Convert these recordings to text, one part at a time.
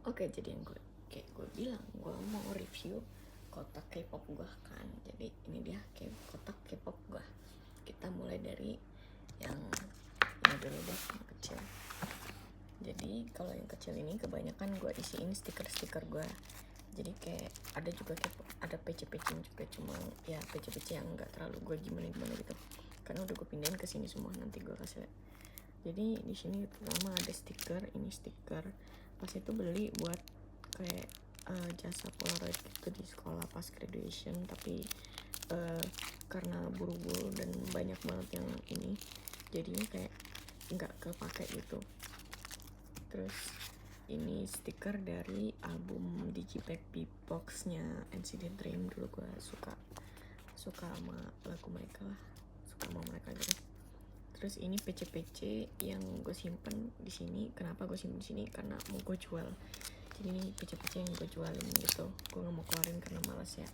Oke, jadi yang kayak gue bilang, gue mau review kotak K-pop gue kan. Jadi ini dia kotak K-pop gue. Kita mulai dari yang ini dulu deh, yang kecil. Jadi kalau yang kecil ini kebanyakan gue isiin stiker-stiker gue. Jadi kayak ada juga ada PC-PC juga, cuma ya PC-PC yang nggak terlalu gue gimana gitu. Karena udah gue pindahin ke sini semua, nanti gue kasih lihat. Jadi di sini pertama ada stiker, ini stiker pas itu beli buat kayak jasa Polaroid gitu di sekolah pas graduation, tapi karena buru-buru dan banyak banget yang ini, jadinya kayak nggak kepake gitu. Terus ini stiker dari album Digipack Beatbox-nya NCT Dream. Dulu gue suka sama lagu mereka lah, suka sama mereka gitu. Terus ini PC-PC yang gue simpen di sini. Kenapa gue simpen di sini? Karena mau gue jual. Jadi ini PC-PC yang gue jualin gitu. Gue nggak mau keluarin karena malas ya.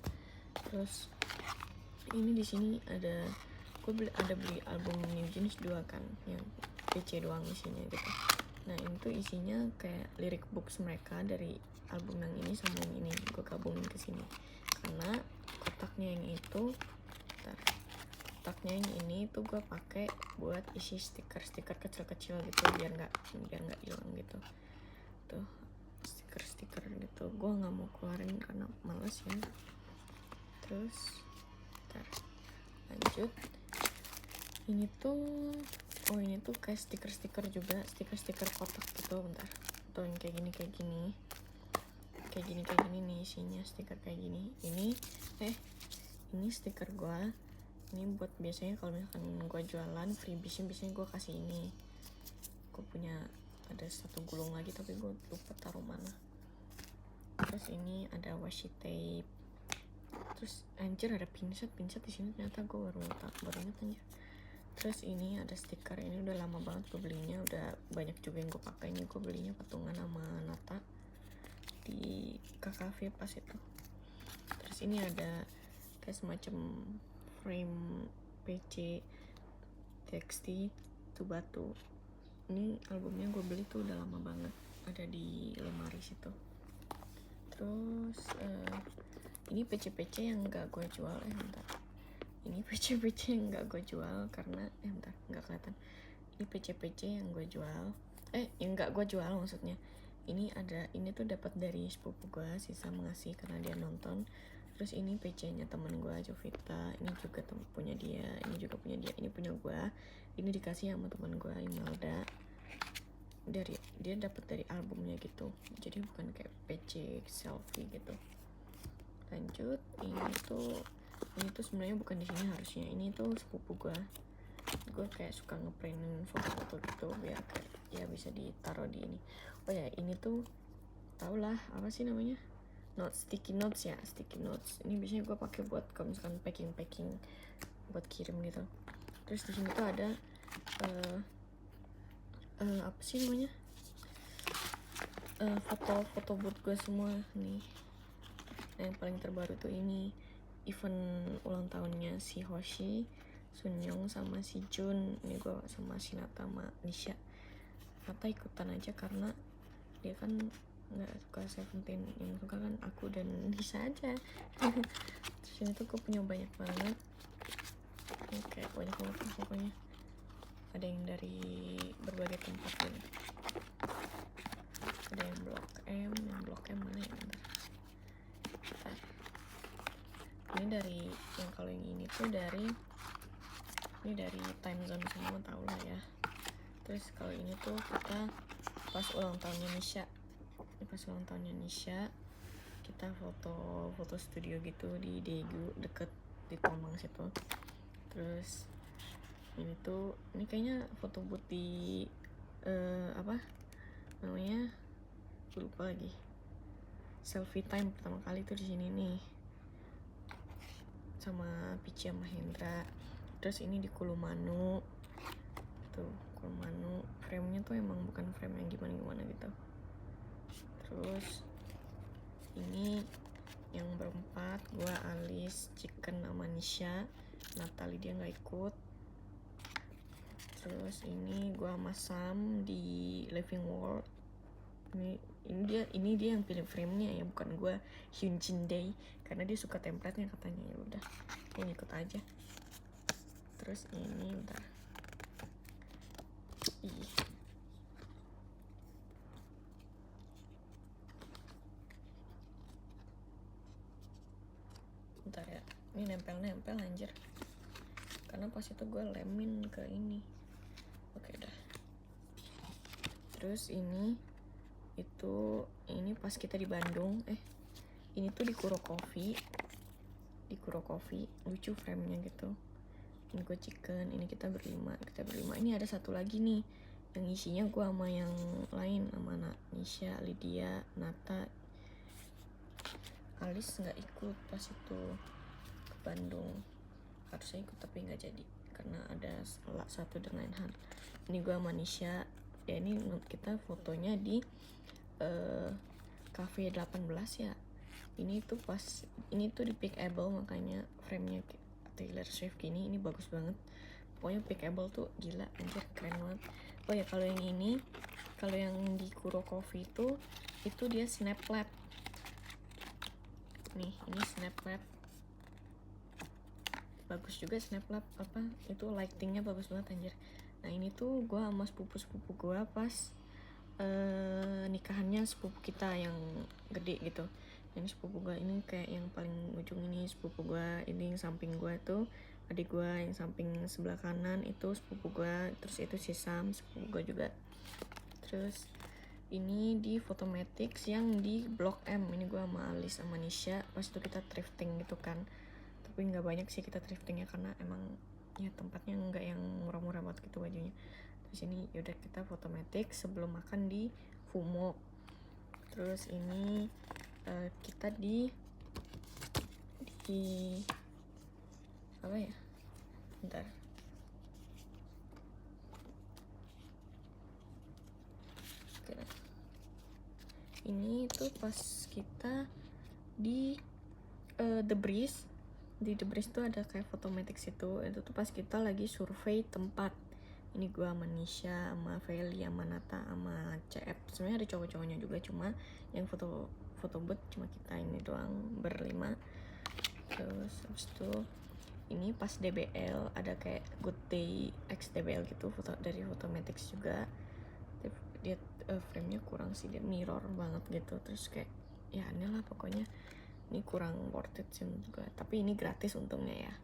Terus ini di sini ada beli album New Jeans 2 kan, yang PC doang isinya gitu. Nah itu isinya kayak lirik books mereka dari album yang ini sama yang ini gue gabungin ke sini. Karena kotaknya yang yang ini tuh gue pakai buat isi stiker-stiker kecil-kecil gitu, biar nggak hilang gitu. Tuh stiker gitu, gue nggak mau keluarin karena males ya. Terus lanjut, ini tuh kayak stiker juga, stiker kotak gitu. Bentar, tuh yang kayak gini nih isinya, stiker kayak gini. Ini stiker gue. Ini buat biasanya kalau misalkan gue jualan freebiesnya, biasanya gue kasih ini. Gue punya ada satu gulung lagi tapi gue lupa taruh mana. Terus ini ada washi tape. Terus anjir ada pinset di sini, ternyata gue baru ingat anjir. Terus ini ada stiker, ini udah lama banget gue belinya, udah banyak juga yang gue pakai. Ini gue belinya patungan sama Nata di KKV pas itu. Terus ini ada kayak semacam frame PC TXT tuh batu. Ini albumnya gue beli tuh udah lama banget, ada di lemari situ. Terus ini PC-PC yang gak gue jual. Ini PC-PC yang gak gue jual karena gak kelihatan. Ini PC-PC yang gue jual, yang gak gue jual maksudnya. Ini tuh dapat dari sepupu gue, sisa mengasih karena dia nonton. Terus ini PC-nya teman gue, Jovita. Ini juga punya dia, ini juga punya dia, ini punya gue. Ini dikasih sama teman gue, Imelda. Dia dapat dari albumnya gitu. Jadi bukan kayak PC selfie gitu. Lanjut, ini tuh sebenarnya bukan di sini harusnya. Ini tuh sepupu gue kayak suka ngeprintin foto-foto gitu biar kayak ya bisa ditaruh di ini. Oh ya, ini tuh tau lah apa sih namanya, sticky notes. Ini biasanya gue pakai buat kalau misalkan packing buat kirim gitu. Terus di sini tuh ada apa sih namanya, foto buat gue semua nih. Nah, yang paling terbaru tuh ini event ulang tahunnya si Hoshi, Sunyoung sama si Jun. Ini gue sama si Nata sama Nisha. Nata ikutan aja karena dia kan nggak suka Seventeen, yang suka kan aku dan Nisha aja. Terus ini tuh gue punya banyak banget, kayak banyak banget pokoknya. Ada yang dari berbagai tempat gitu. Ada yang blok M mana ya, ini dari yang kalau yang ini tuh dari time zone semua, tau lah ya. Terus kalau ini tuh kita pas ulang tahunnya Nisha. Kita foto studio gitu di Daegu, deket di Tomang situ. Terus ini kayaknya foto booth di apa namanya, gue lupa lagi. Selfie time pertama kali tuh di sini nih sama Pici sama Hendra. Terus ini di Kulumanu tuh, frame-nya tuh emang bukan frame yang gimana gitu. Terus ini yang berempat, gue, Alice, Chicken sama Nisha. Natalie dia nggak ikut. Terus ini gue sama Sam di Living World. ini dia yang pilih frame-nya ya, bukan gue, Hyun Jin Dae, karena dia suka template-nya katanya. Ya udah, ini ikut aja. Terus ini bentar, bentar ya, ini nempel anjir, karena pas itu gue lemin ke ini. Oke dah. Terus ini pas kita di Bandung, ini tuh di Kuro Coffee, lucu frame-nya gitu. Ini gue chicken, ini kita berlima. Ini ada satu lagi nih, yang isinya gue sama yang lain, sama Nisha, Lydia, Nata. Alis nggak ikut pas itu ke Bandung, harusnya ikut tapi nggak jadi karena ada salah satu dan lain hal. Ini gue sama Nisha ya, ini kita fotonya di cafe 18 ya. Ini tuh di pickable, makanya frame-nya Taylor Swift gini. Ini bagus banget pokoknya, pickable tuh gila anjir, keren banget. Oh ya, kalau yang di Kuro Coffee itu dia snap lab nih. Ini snap lab bagus juga, snap lab itu lightingnya bagus banget anjir. Nah ini tuh gue sama sepupu gue pas nikahannya sepupu kita yang gede gitu. Ini sepupu gue ini kayak yang paling ujung ini sepupu gue, ini yang samping gue tuh adik gue, yang samping sebelah kanan itu sepupu gue, terus itu si Sam sepupu gue juga. Terus ini di Photomatics yang di Blok M, ini gue sama Alis sama Nisha. Pas itu kita thrifting gitu kan, tapi nggak banyak sih kita thriftingnya karena emang ya tempatnya nggak yang murah-murah banget gitu bajunya. Terus ini yaudah kita Photomatics sebelum makan di Fumo. Terus ini kita di apa ya, bentar, oke. Ini tuh pas kita di The Breeze. Di The Breeze tuh ada kayak Photomatics itu tuh pas kita lagi survei tempat. Ini gue sama Nisha, sama Feli, sama Nata, sama CF. Sebenarnya ada cowok-cowoknya juga, cuma yang foto booth cuma kita ini doang berlima. Terus habis itu ini pas DBL ada kayak Good Day X DBL gitu, foto dari Photomatics juga. Dia frame-nya kurang sih, dia mirror banget gitu. Terus kayak ya aneh lah pokoknya, ini kurang worth it sih juga, tapi ini gratis untungnya ya.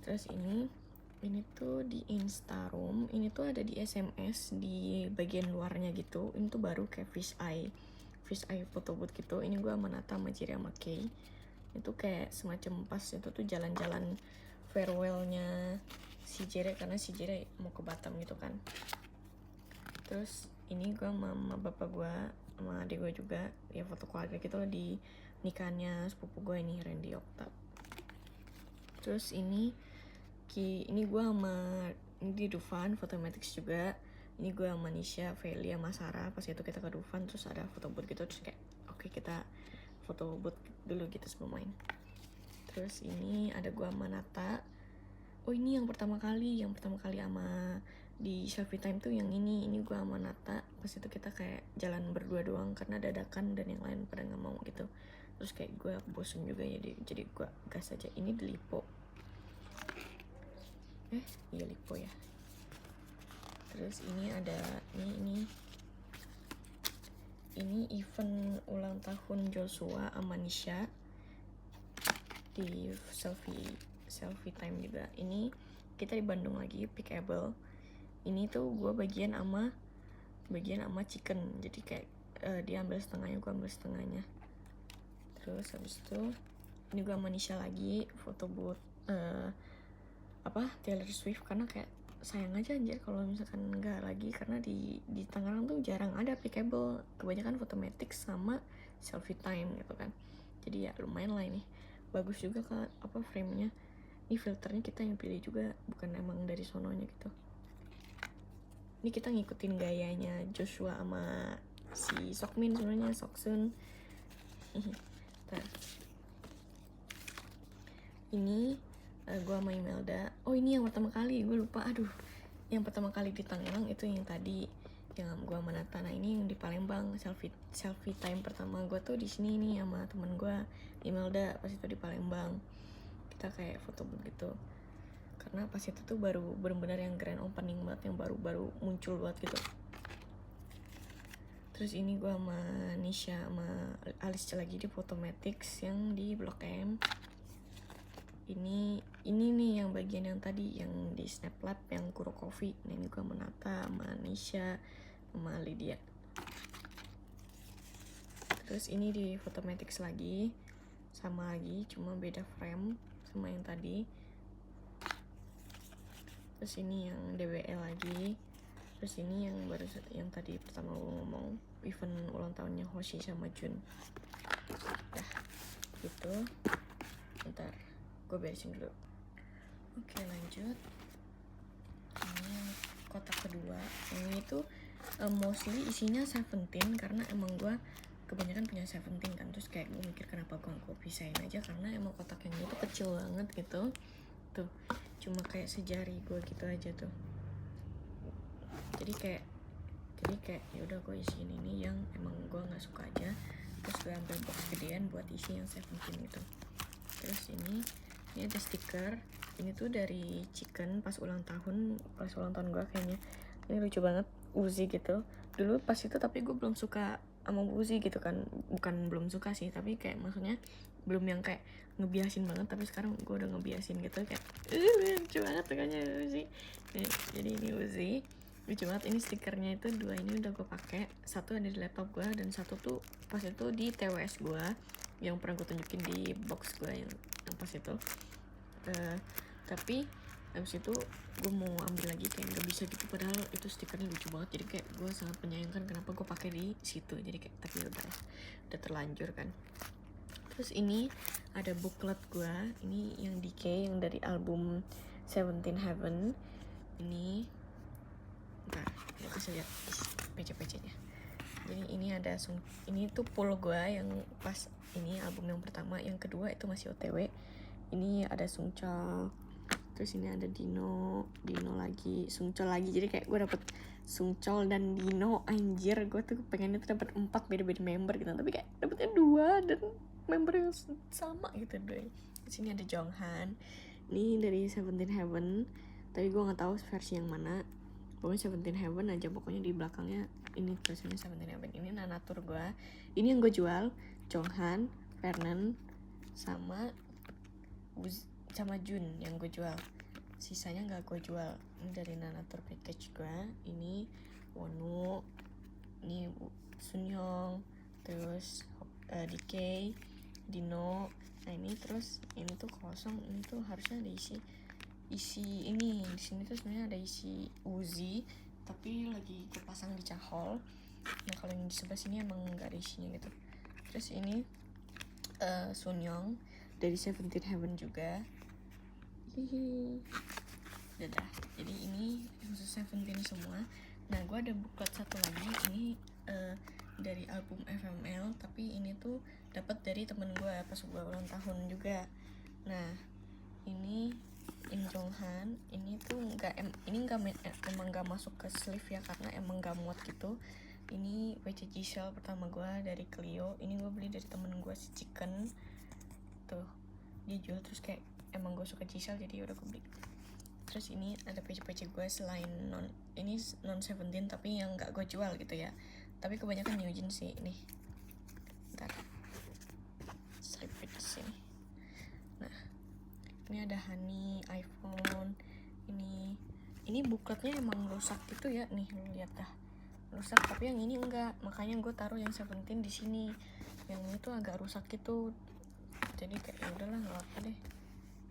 Terus ini tuh di Instaroom, ini tuh ada di SMS di bagian luarnya gitu. Ini tuh baru kayak fish eye photo booth gitu. Ini gue sama Nata, sama Jiri, sama Kay. Itu kayak semacam pas itu tuh jalan-jalan farewellnya si Jiri, karena si Jiri mau ke Batam gitu kan. Terus ini gue sama bapak gue sama adik gue juga ya, foto keluarga gitu di nikahannya sepupu gue ini, Randy Okta. Terus ini gue sama di Dufan Photomatics juga. Ini gue sama Nisha, Feli, sama Sarah. Pas itu kita ke Dufan, terus ada foto booth gitu. Terus kayak oke, kita foto booth dulu gitu sebelum main. Terus ini ada gue sama Nata. Oh ini yang pertama kali sama di selfie time tuh yang ini gue sama Nata. Pas itu kita kayak jalan berdua doang karena dadakan dan yang lain pada nggak mau gitu. Terus kayak gue bosen juga ya, jadi gue gas aja. Ini di Lipo, iya Lipo ya. Terus ini ada ini event ulang tahun Joshua sama Nisha di selfie time juga. Ini kita di Bandung lagi, pickable. Ini tuh gue bagian sama chicken, jadi kayak dia ambil setengahnya, gue ambil setengahnya. Terus habis itu ini gue sama Nisha lagi foto booth Taylor Swift, karena kayak sayang aja anjir kalau misalkan nggak lagi, karena di Tangerang tuh jarang ada pickable, kebanyakan Photomatics sama selfie time gitu kan. Jadi ya lumayan lah, ini bagus juga kan frame-nya. Ini filternya kita yang pilih juga, bukan emang dari sononya gitu. Ini kita ngikutin gayanya Joshua sama si Sokmin, sebenarnya Soksun. Ini gue sama Imelda. Oh ini yang pertama kali, gue lupa, yang pertama kali di Tangerang itu yang tadi yang gue menata. Nah ini yang di Palembang, selfie time pertama gue tuh di sini nih sama temen gue Imelda, pas itu di Palembang kita kayak foto begitu, karena pas itu tuh baru benar-benar yang grand opening banget, yang baru muncul banget gitu. Terus ini gue sama Nisha sama Alice lagi di Photomatics yang di Blok M. Ini nih yang bagian yang tadi yang di Snap Lab yang Kuro Coffee. Nah ini gue menata sama Nisha sama Lydia. Terus ini di Photomatics lagi, sama lagi cuma beda frame sama yang tadi. Terus ini yang DWL lagi. Terus ini yang baru yang tadi pertama gue ngomong, event ulang tahunnya Hoshi sama Jun. Dah gitu. Bentar gue beresin dulu. Oke lanjut. Ini kotak kedua, ini tuh mostly isinya 17 karena emang gue kebanyakan punya 17 kan. Terus kayak gue mikir kenapa gue pisahin aja, karena emang kotak yang itu kecil banget gitu tuh, cuma kayak sejari gue gitu aja tuh. Jadi kayak ya udah gue isiin ini yang emang gue nggak suka aja, terus gue ambil box gedean buat isi yang 17 gitu. Terus ini ada stiker, ini tuh dari Chicken pas ulang tahun gue kayaknya. Ini lucu banget, Uzi gitu dulu pas itu, tapi gue belum suka sama Uzi gitu kan, bukan belum suka sih, tapi kayak maksudnya belum yang kayak ngebiasin banget, tapi sekarang gue udah ngebiasin gitu, kayak lucu banget kayaknya Uzi. Jadi ini Uzi lucu banget. Ini stikernya itu 2 ini udah gue pakai, satu ada di laptop gue dan satu tuh pas itu di TWS gue yang pernah gue tunjukin di box gue yang pas itu. Tapi habis itu gue mau ambil lagi kayak nggak bisa gitu, padahal itu stikernya lucu banget. Jadi kayak gue sangat menyayangkan kenapa gue pakai di situ. Jadi kayak tapi udah terlanjur kan. Terus ini ada booklet gue, ini yang DK yang dari album 17 Heaven. Ini bentar, gue kasih lihat PC-nya. Jadi ini ada ini tuh pool gue yang pas ini album yang pertama, yang kedua itu masih OTW. Ini ada Sungchol, terus ini ada Dino lagi, Sungchol lagi. Jadi kayak gue dapet Sungchol dan Dino, anjir gue tuh pengennya tuh dapet 4 beda-beda member gitu, tapi kayak dapetnya 2 dan member yang sama gitu deh. Di sini ada Jonghan, ini dari 17 Heaven, tapi gue nggak tahu versi yang mana. Pokoknya 17 Heaven aja, pokoknya di belakangnya ini tulisannya 17 Heaven. Ini Nanatur gue, ini yang gue jual, Jonghan, Vernon, sama Jun yang gue jual. Sisanya nggak gue jual. Ini dari Nanatur package gue. Ini Wonu, ini Sunyoung, terus DK, Dino. Nah ini terus ini tuh kosong. Ini tuh harusnya ada isi ini. Di sini tuh sebenarnya ada isi Uzi, tapi lagi kepasang di cahol. Nah kalau yang di sebelah sini emang nggak ada isinya gitu. Terus ini Sunyoung dari 17 Heaven juga. Dadah. Jadi ini khusus 17 semua. Nah gue ada booklet satu lagi, ini dari album FML, tapi ini tuh dapat dari temen gue pas gue ulang tahun juga. Nah ini Im Jonghan, ini tuh emang nggak masuk ke sleeve ya, karena emang nggak muat gitu. Ini WC Giselle pertama gue dari Clio. Ini gue beli dari temen gue si Chicken tuh, dia jual, terus kayak emang gue suka Giselle jadi udah gue beli. Terus ini ada PC gue selain non 17 tapi yang nggak gue jual gitu ya, tapi kebanyakan Newgen sih. Nih ntar strip di sini. Nah ini ada Honey, iPhone. Ini bukletnya emang rusak gitu ya, nih lu lihat dah rusak, tapi yang ini enggak, makanya gue taruh yang 17 di sini. Yang ini tuh agak rusak gitu, jadi kayak ya udahlah nggak apa deh,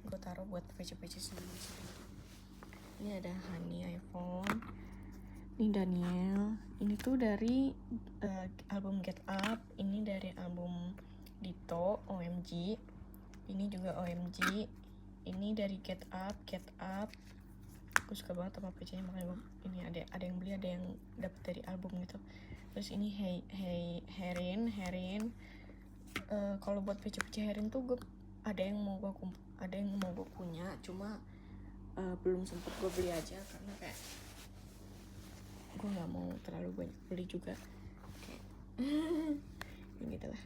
gue taruh buat PC sendiri. Ini ada Honey, iPhone. Ini Daniel, ini tuh dari album Get Up. Ini dari album Dito, OMG. Ini juga OMG. Ini dari Get Up. Gue suka banget sama PC-nya, makanya ini ada yang beli, ada yang dapet dari album gitu. Terus ini Herin. Kalau buat PC Herin tuh gue ada yang mau gue punya, cuma belum sempet gue beli aja, karena kayak gue nggak mau terlalu banyak beli juga kayak gitu lah.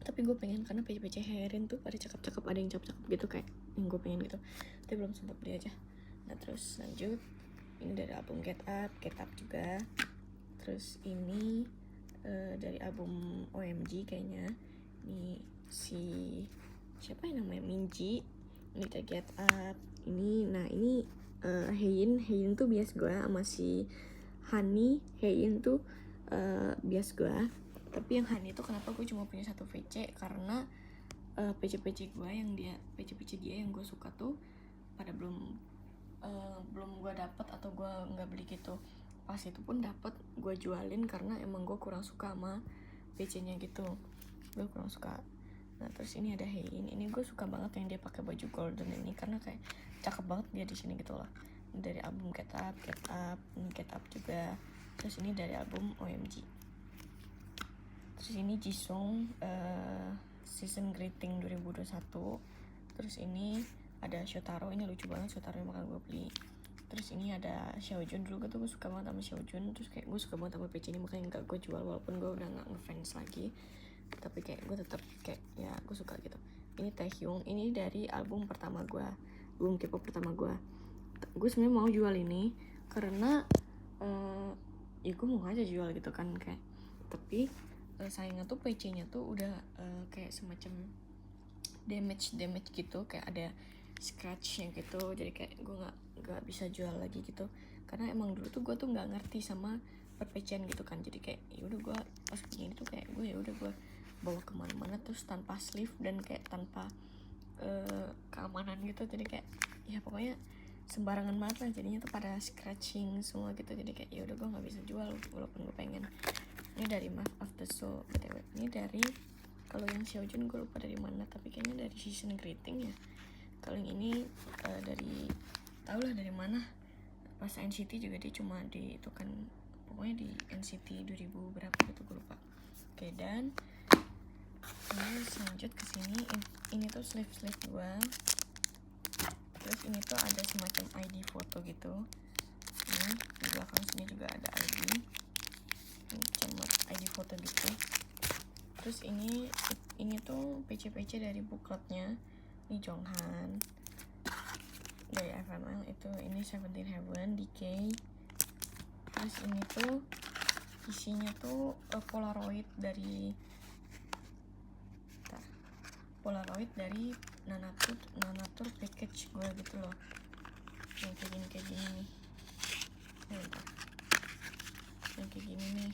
Tapi gue pengen karena PC Herin tuh pada cakep-cakep, ada yang cakep-cakep gitu kayak yang gue pengen gitu, tapi belum sempat beli aja. Nah terus lanjut, ini dari album Get Up juga. Terus ini dari album OMG kayaknya, ini si siapa yang namanya Minji, ini dari Get Up ini. Nah ini Hein tuh bias gue, sama si Hani. Hein tuh bias gue, tapi yang Hani tuh kenapa gue cuma punya satu VC, karena PC gue yang PC dia yang gue suka tuh pada belum gue dapet atau gue nggak beli gitu. Pas itu pun dapet, gue jualin karena emang gue kurang suka sama PC-nya gitu, gue kurang suka. Nah terus ini ada Hein, ini gue suka banget yang dia pakai baju golden ini karena kayak cakep banget dia di sini gitu loh. Ini dari album Get Up, ini Get Up juga. Terus ini dari album OMG. Terus ini Jisung Season Greeting 2021. Terus ini ada Shotaro, ini lucu banget Shotaro yang bakal gue beli. Terus ini ada Xiaojun, dulu gue suka banget sama Xiaojun. Terus kayak gue suka banget sama PC ini, makanya gak gue jual walaupun gue udah gak ngefans lagi, tapi kayak gue tetap kayak ya gue suka gitu. Ini Taehyung, ini dari album pertama gue, album K-pop pertama gue. Gue sebenarnya mau jual ini karena ya gue mau aja jual gitu kan kayak, tapi sayangnya tuh PC-nya tuh udah kayak semacam damage gitu, kayak ada scratch-nya gitu, jadi kayak gue nggak bisa jual lagi gitu. Karena emang dulu tuh gue tuh nggak ngerti sama perpecian gitu kan, jadi kayak ya udah gue pas punya ini tuh kayak gue ya udah gue bawa kemana-mana terus tanpa sleeve dan kayak tanpa keamanan gitu, jadi kayak ya pokoknya sembarangan banget lah jadinya tuh pada scratching semua gitu, jadi kayak ya udah gue nggak bisa jual walaupun gue pengen. Ini dari Map of the Soul btw. Ini dari, kalau yang Xiaojun gue lupa dari mana, tapi kayaknya dari Season Greeting ya. Kalau yang ini dari, tau lah dari mana, pas NCT juga dia cuma di itu kan, pokoknya di NCT 2000 berapa gitu gue lupa. Oke, dan ini lanjut ke sini. Ini tuh sleeve gue. Terus ini tuh ada semacam ID foto gitu. Ini di belakang sini juga ada ID, cuma ID foto gitu. Terus ini tuh PC dari bookletnya. Ini Jonghan dari FML itu. Ini Seventeen Heaven, DK. Terus ini tuh isinya tuh Polaroid dari Nanatur package gue gitu loh, yang kayak gini nih. Yang kayak gini nih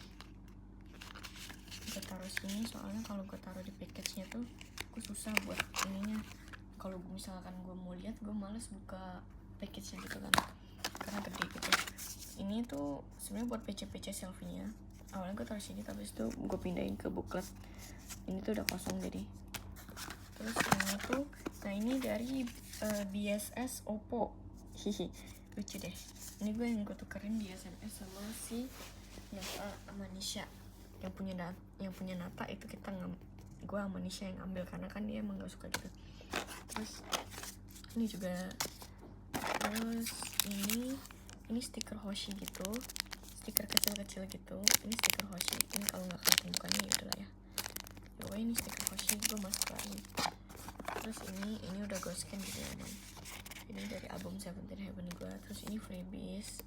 gue taruh sini, soalnya kalau gue taruh di package-nya tuh gue susah buat ininya. Kalau misalkan gue mau lihat, gue males buka package-nya gitu kan karena gede gitu. Ini tuh sebenarnya buat PC selfie-nya. Awalnya gue taruh sini, tapi itu gue pindahin ke booklet. Ini tuh udah kosong jadi. Terus ini tuh, nah ini dari BSS Oppo. Hihi, lucu deh. Ini gue yang gue tukerin di SMS sama si Nata sama Nisha. Yang punya Nata itu gue sama Nisha yang ambil karena kan dia emang gak suka gitu. Terus ini juga, terus ini stiker Hoshi gitu, stiker kecil gitu. Ini stiker Hoshi, ini kalau nggak kelihatan bukannya ya udahlah ya. Pokoknya ini stiker Hoshi gue masuk lagi. Terus ini udah gue scan gitu ya man. Ini dari album Seventeen Heaven gue. Terus ini freebies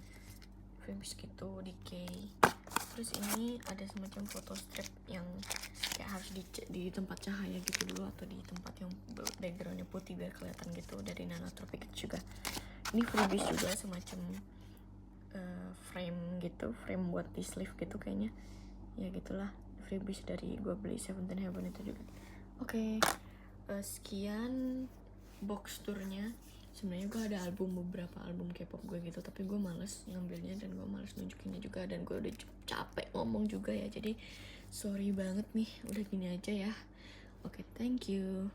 gitu, DK. Terus ini ada semacam foto strip yang kayak harus di tempat cahaya gitu dulu, atau di tempat yang backgroundnya putih biar kelihatan gitu, dari Nanatur Package juga. Ini freebies juga, semacam frame buat di sleeve gitu kayaknya ya, gitulah freebies dari gue beli Seventeen Heaven itu juga. Oke. Sekian box tournya. Sebenarnya gue ada beberapa album K-pop gue gitu, tapi gue males ngambilnya dan gue males nunjukinnya juga, dan gue udah capek ngomong juga ya, jadi sorry banget nih, udah gini aja ya. Oke, thank you.